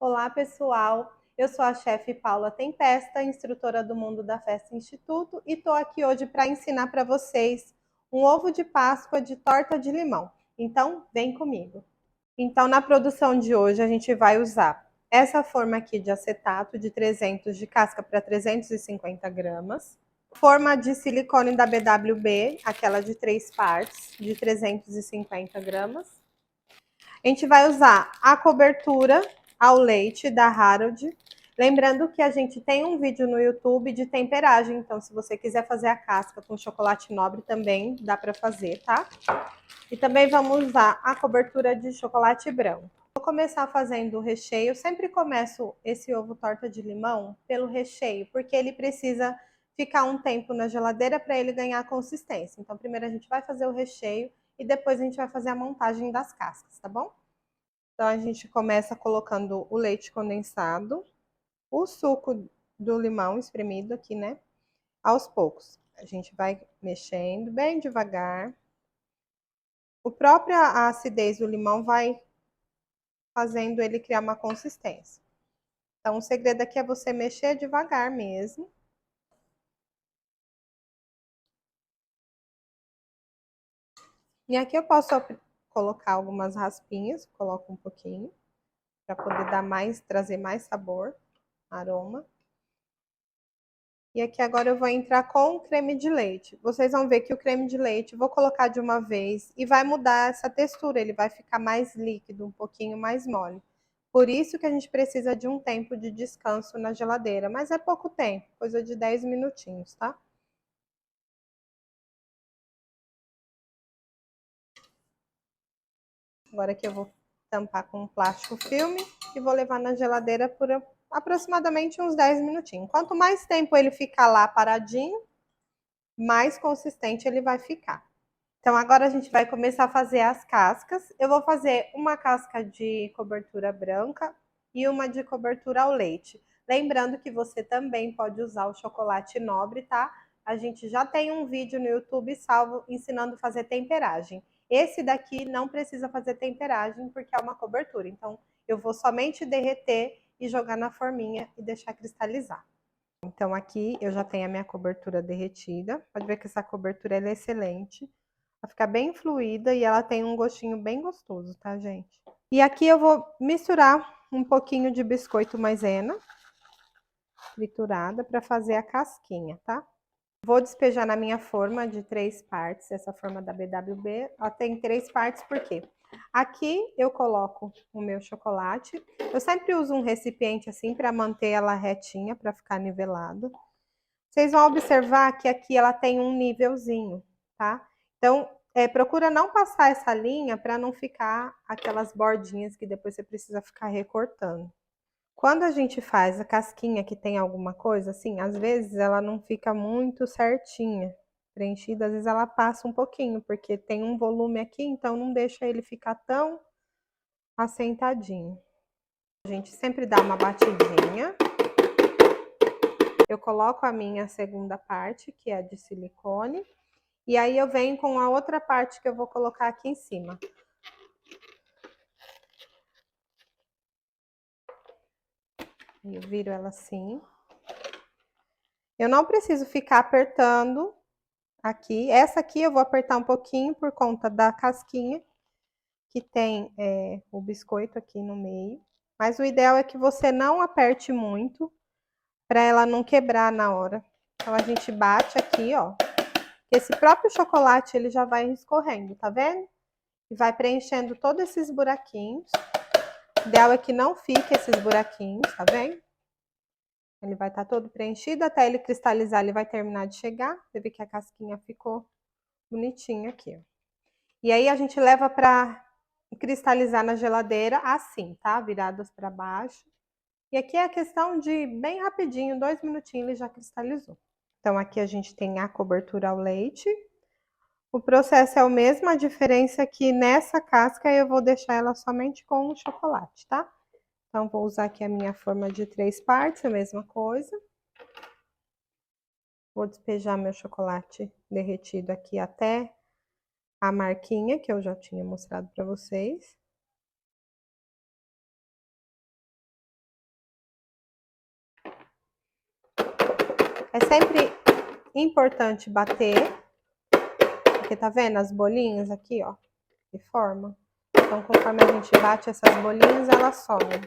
Olá, pessoal! Eu sou a chefe Paula Tempesta, instrutora do Mundo da Festa Instituto, e estou aqui hoje para ensinar para vocês um ovo de Páscoa de torta de limão. Então, vem comigo! Então, na produção de hoje, a gente vai usar essa forma aqui de acetato de 300 de casca para 350 gramas, forma de silicone da BWB, aquela de 3 partes, de 350 gramas. A gente vai usar a cobertura ao leite da Harold. Lembrando que a gente tem um vídeo no YouTube de temperagem, então se você quiser fazer a casca com chocolate nobre também dá para fazer, tá? E também vamos usar a cobertura de chocolate branco. Vou começar fazendo o recheio. Eu sempre começo esse ovo torta de limão pelo recheio, porque ele precisa ficar um tempo na geladeira para ele ganhar consistência. Então primeiro a gente vai fazer o recheio e depois a gente vai fazer a montagem das cascas, tá bom? Então a gente começa colocando o leite condensado, o suco do limão espremido aqui, né? Aos poucos. A gente vai mexendo bem devagar. A própria acidez do limão vai fazendo ele criar uma consistência. Então o segredo aqui é você mexer devagar mesmo. E aqui eu posso colocar algumas raspinhas, coloco um pouquinho, para poder dar trazer mais sabor, aroma. E aqui agora eu vou entrar com o creme de leite. Vocês vão ver que o creme de leite, vou colocar de uma vez e vai mudar essa textura, ele vai ficar mais líquido, um pouquinho mais mole. Por isso que a gente precisa de um tempo de descanso na geladeira, mas é pouco tempo, coisa de 10 minutinhos, tá? Agora aqui eu vou tampar com um plástico filme e vou levar na geladeira por aproximadamente uns 10 minutinhos. Quanto mais tempo ele ficar lá paradinho, mais consistente ele vai ficar. Então agora a gente vai começar a fazer as cascas. Eu vou fazer uma casca de cobertura branca e uma de cobertura ao leite. Lembrando que você também pode usar o chocolate nobre, tá? A gente já tem um vídeo no YouTube salvo ensinando a fazer temperagem. Esse daqui não precisa fazer temperagem porque é uma cobertura. Então eu vou somente derreter e jogar na forminha e deixar cristalizar. Então aqui eu já tenho a minha cobertura derretida. Pode ver que essa cobertura é excelente. Vai ficar bem fluida e ela tem um gostinho bem gostoso, tá, gente? E aqui eu vou misturar um pouquinho de biscoito maisena triturada para fazer a casquinha, tá? Vou despejar na minha forma de 3 partes, essa forma da BWB. Ela tem 3 partes, por quê? Aqui eu coloco o meu chocolate. Eu sempre uso um recipiente assim para manter ela retinha, para ficar nivelado. Vocês vão observar que aqui ela tem um nívelzinho, tá? Então, procura não passar essa linha para não ficar aquelas bordinhas que depois você precisa ficar recortando. Quando a gente faz a casquinha que tem alguma coisa, assim, às vezes ela não fica muito certinha, preenchida, às vezes ela passa um pouquinho, porque tem um volume aqui, então não deixa ele ficar tão assentadinho. A gente sempre dá uma batidinha. Eu coloco a minha segunda parte, que é de silicone, e aí eu venho com a outra parte que eu vou colocar aqui em cima. Eu viro ela assim. Eu não preciso ficar apertando aqui. Essa aqui eu vou apertar um pouquinho por conta da casquinha, que tem o biscoito aqui no meio. Mas o ideal é que você não aperte muito, para ela não quebrar na hora. Então a gente bate aqui, ó. Esse próprio chocolate ele já vai escorrendo, tá vendo? E vai preenchendo todos esses buraquinhos. O ideal é que não fique esses buraquinhos, tá vendo? Ele vai estar todo preenchido, até ele cristalizar, ele vai terminar de chegar. Você vê que a casquinha ficou bonitinha aqui, ó. E aí a gente leva para cristalizar na geladeira assim, tá? Viradas para baixo. E aqui é a questão de bem rapidinho, 2 minutinhos ele já cristalizou. Então aqui a gente tem a cobertura ao leite. O processo é o mesmo, a diferença é que nessa casca eu vou deixar ela somente com o chocolate, tá? Então vou usar aqui a minha forma de 3 partes, a mesma coisa. Vou despejar meu chocolate derretido aqui até a marquinha que eu já tinha mostrado para vocês. É sempre importante bater, porque tá vendo as bolinhas aqui, ó, que forma? Então, conforme a gente bate essas bolinhas, elas somem.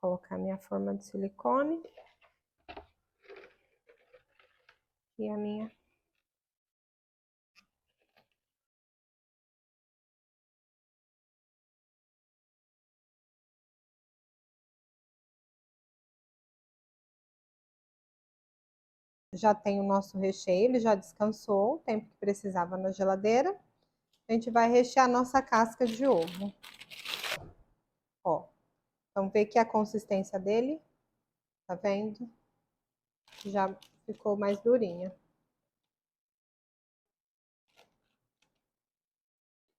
Vou colocar minha forma de silicone. E a minha. Já tem o nosso recheio, ele já descansou o tempo que precisava na geladeira. A gente vai rechear a nossa casca de ovo. Ó, então vê que a consistência dele, tá vendo? Já ficou mais durinha.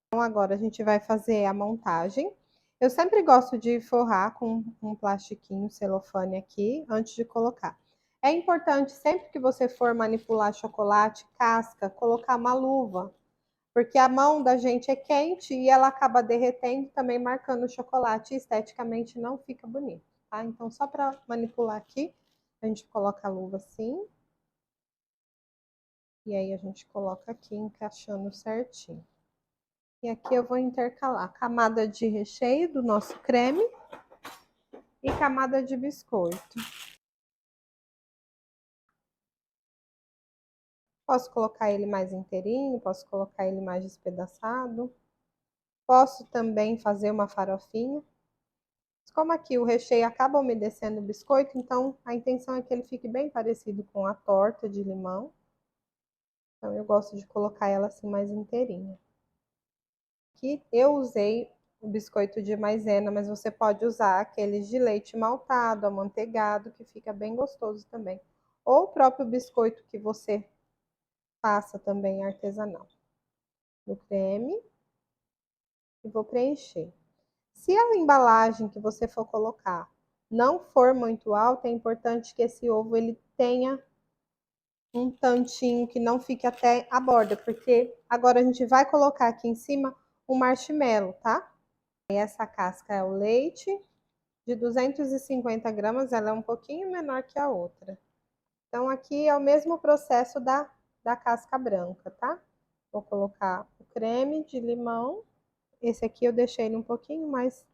Então agora a gente vai fazer a montagem. Eu sempre gosto de forrar com um plastiquinho celofane aqui antes de colocar. É importante sempre que você for manipular chocolate, casca, colocar uma luva, porque a mão da gente é quente e ela acaba derretendo, também marcando o chocolate e esteticamente não fica bonito, tá? Então só para manipular aqui, a gente coloca a luva assim. E aí a gente coloca aqui encaixando certinho. E aqui eu vou intercalar camada de recheio do nosso creme e camada de biscoito. Posso colocar ele mais inteirinho, posso colocar ele mais despedaçado. Posso também fazer uma farofinha. Como aqui o recheio acaba umedecendo o biscoito, então a intenção é que ele fique bem parecido com a torta de limão. Então eu gosto de colocar ela assim mais inteirinha. Aqui eu usei o biscoito de maisena, mas você pode usar aqueles de leite maltado, amanteigado, que fica bem gostoso também. Ou o próprio biscoito que você faça também artesanal. O creme e vou preencher. Se a embalagem que você for colocar não for muito alta, é importante que esse ovo ele tenha um tantinho que não fique até a borda, porque agora a gente vai colocar aqui em cima o marshmallow, tá? E essa casca é o leite de 250 gramas, ela é um pouquinho menor que a outra. Então aqui é o mesmo processo da casca branca, tá? Vou colocar o creme de limão. Esse aqui eu deixei ele um pouquinho mais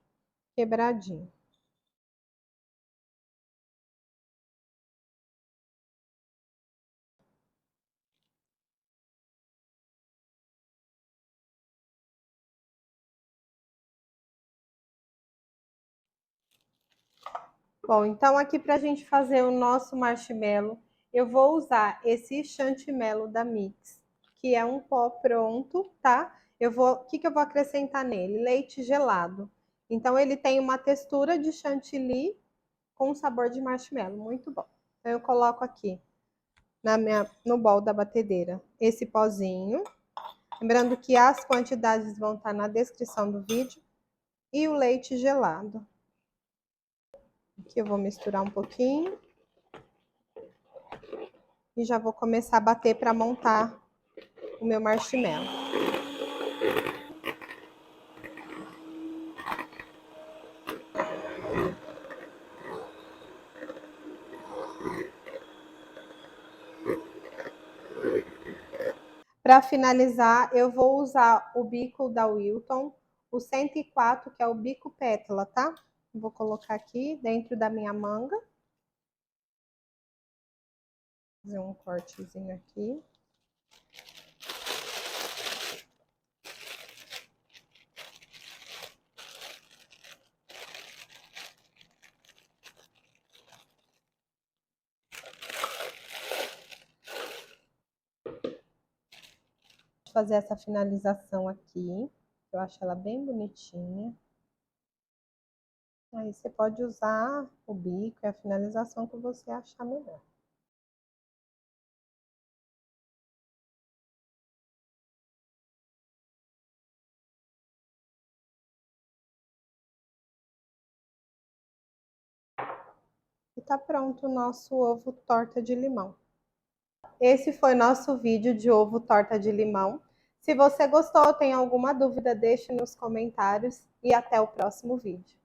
quebradinho. Bom, então aqui para a gente fazer o nosso marshmallow, eu vou usar esse chantilly da Mix, que é um pó pronto, tá? O que que eu vou acrescentar nele? Leite gelado. Então ele tem uma textura de chantilly com sabor de marshmallow, muito bom. Então eu coloco aqui no bowl da batedeira esse pozinho. Lembrando que as quantidades vão estar na descrição do vídeo. E o leite gelado. Aqui eu vou misturar um pouquinho. E já vou começar a bater para montar o meu marshmallow. Para finalizar, eu vou usar o bico da Wilton, o 104, que é o bico pétala, tá? Vou colocar aqui dentro da minha manga. Fazer um cortezinho aqui. Vou fazer essa finalização aqui. Eu acho ela bem bonitinha. Aí você pode usar o bico e a finalização que você achar melhor. E tá pronto o nosso ovo torta de limão. Esse foi nosso vídeo de ovo torta de limão. Se você gostou ou tem alguma dúvida, deixe nos comentários e até o próximo vídeo.